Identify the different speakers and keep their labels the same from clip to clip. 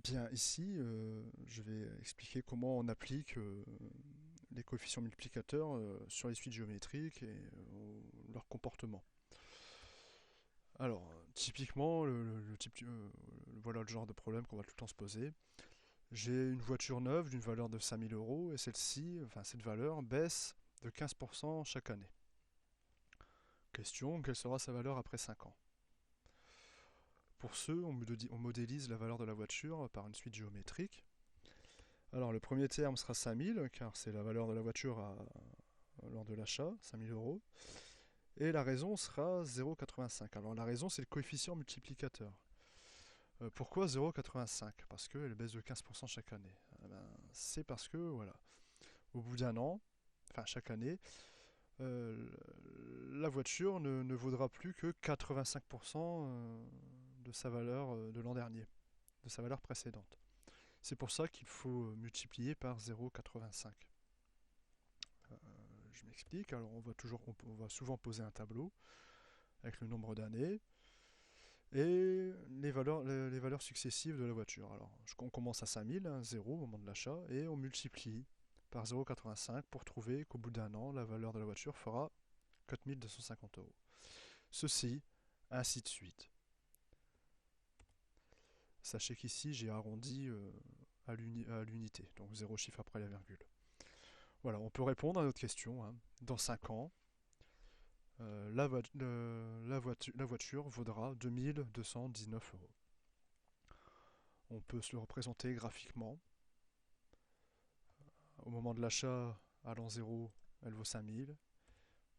Speaker 1: Bien, ici, je vais expliquer comment on applique les coefficients multiplicateurs sur les suites géométriques et leur comportement. Alors, typiquement, voilà le genre de problème qu'on va tout le temps se poser. J'ai une voiture neuve d'une valeur de 5000 euros et celle-ci, enfin cette valeur, baisse de 15% chaque année. Question, quelle sera sa valeur après 5 ans? Pour ce, on modélise la valeur de la voiture par une suite géométrique. Alors le premier terme sera 5000, car c'est la valeur de la voiture lors de l'achat, 5000 euros. Et la raison sera 0,85. Alors la raison, c'est le coefficient multiplicateur. Pourquoi 0,85? Parce qu'elle baisse de 15% chaque année. Eh ben, c'est parce que, voilà, au bout d'un an, enfin chaque année, euh, la voiture ne vaudra plus que 85% de sa valeur de l'an dernier, de sa valeur précédente. C'est pour ça qu'il faut multiplier par 0,85. Je m'explique. Alors on va souvent poser un tableau avec le nombre d'années et les valeurs successives de la voiture. Alors on commence à 5000, 0 au moment de l'achat, et on multiplie par 0,85 pour trouver qu'au bout d'un an, la valeur de la voiture fera 4250 euros. Ceci, ainsi de suite. Sachez qu'ici j'ai arrondi à l'unité, donc 0 chiffre après la virgule. Voilà, on peut répondre à notre question, hein. Dans 5 ans, la voiture vaudra 2219 euros. On peut se le représenter graphiquement. Au moment de l'achat, à l'an 0, elle vaut 5000,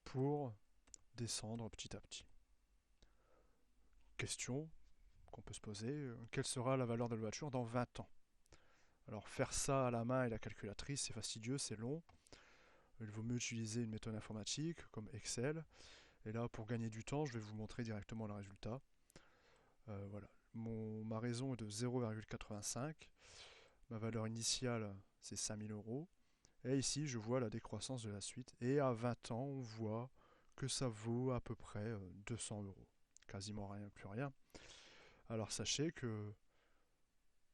Speaker 1: pour descendre petit à petit. Question qu'on peut se poser, quelle sera la valeur de la voiture dans 20 ans? Alors faire ça à la main et la calculatrice, c'est fastidieux, c'est long. Il vaut mieux utiliser une méthode informatique comme Excel. Et là, pour gagner du temps, je vais vous montrer directement le résultat. Voilà. Ma raison est de 0,85. Ma valeur initiale, c'est 5000 euros. Et ici, je vois la décroissance de la suite. Et à 20 ans, on voit que ça vaut à peu près 200 euros. Quasiment rien, plus rien. Alors sachez que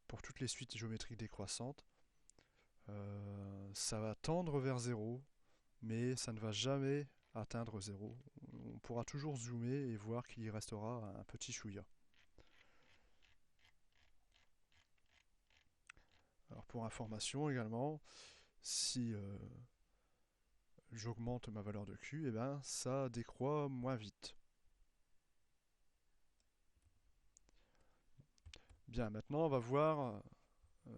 Speaker 1: pour toutes les suites géométriques décroissantes, ça va tendre vers 0, mais ça ne va jamais atteindre 0. On pourra toujours zoomer et voir qu'il y restera un petit chouïa. Alors pour information également, si j'augmente ma valeur de Q, et ben ça décroît moins vite. Bien, maintenant on va voir euh,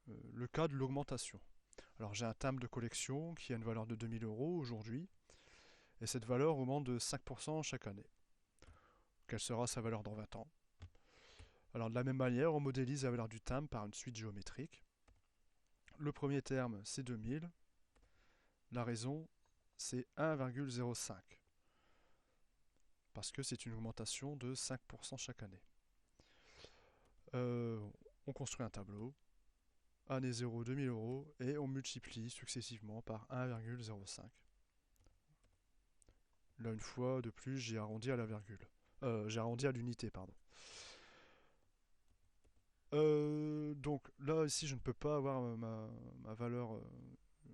Speaker 1: le cas de l'augmentation. Alors j'ai un timbre de collection qui a une valeur de 2000 euros aujourd'hui, et cette valeur augmente de 5% chaque année. Quelle sera sa valeur dans 20 ans? Alors de la même manière, on modélise la valeur du timbre par une suite géométrique. Le premier terme, c'est 2000. La raison, c'est 1,05. Parce que c'est une augmentation de 5% chaque année. On construit un tableau, année 0, 2000 euros, et on multiplie successivement par 1,05. Là, une fois de plus, j'ai arrondi à la virgule. J'ai arrondi à l'unité, pardon. Donc là, ici, je ne peux pas avoir ma valeur.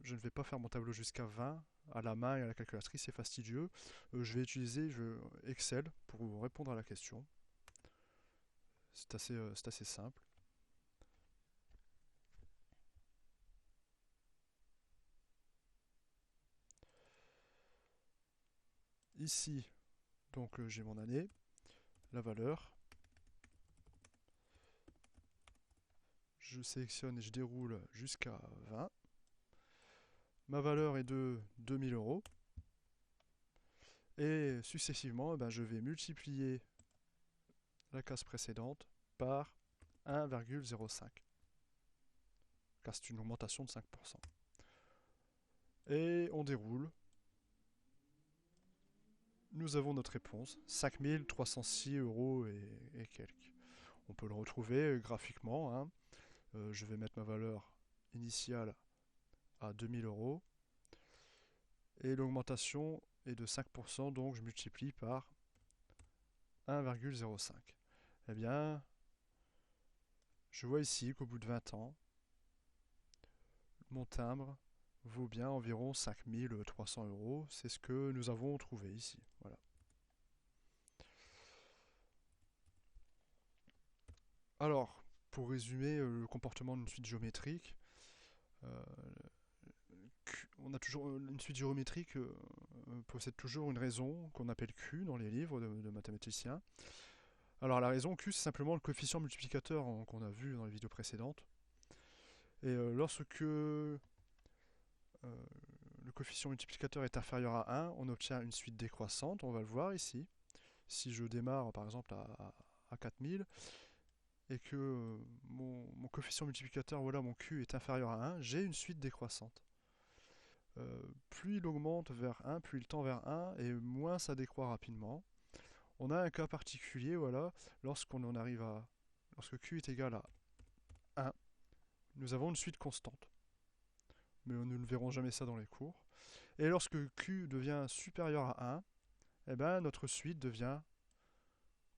Speaker 1: Je ne vais pas faire mon tableau jusqu'à 20 à la main et à la calculatrice, c'est fastidieux. Je vais utiliser Excel pour vous répondre à la question. C'est assez simple. Ici, donc j'ai mon année, la valeur. Je sélectionne et je déroule jusqu'à 20. Ma valeur est de 2000 euros. Et successivement, ben, je vais multiplier la case précédente par 1,05. Car c'est une augmentation de 5%. Et on déroule. Nous avons notre réponse, 5306 euros et quelques. On peut le retrouver graphiquement, hein. Je vais mettre ma valeur initiale à 2000 euros. Et l'augmentation est de 5%, donc je multiplie par 1,05. Eh bien, Je vois ici qu'au bout de 20 ans, mon timbre vaut bien environ 5 300 euros. C'est ce que nous avons trouvé ici. Voilà. Alors, pour résumer le comportement d'une suite géométrique, euh, on a toujours une suite géométrique possède toujours une raison qu'on appelle Q dans les livres de mathématiciens. Alors la raison Q, c'est simplement le coefficient multiplicateur qu'on a vu dans les vidéos précédentes. Et lorsque le coefficient multiplicateur est inférieur à 1, on obtient une suite décroissante, on va le voir ici. Si je démarre par exemple à 4000 et que mon coefficient multiplicateur, voilà, mon Q est inférieur à 1, j'ai une suite décroissante. Plus il augmente vers 1, plus il tend vers 1, et moins ça décroît rapidement. On a un cas particulier, voilà, lorsqu'on en arrive à... Lorsque Q est égal à 1, nous avons une suite constante. Mais nous ne verrons jamais ça dans les cours. Et lorsque Q devient supérieur à 1, eh ben, notre suite devient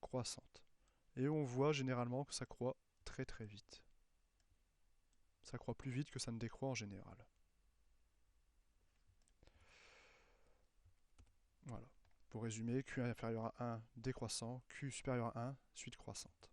Speaker 1: croissante. Et on voit généralement que ça croît très très vite. Ça croît plus vite que ça ne décroît en général. Voilà. Pour résumer, Q inférieur à 1 décroissant, Q supérieur à 1 suite croissante.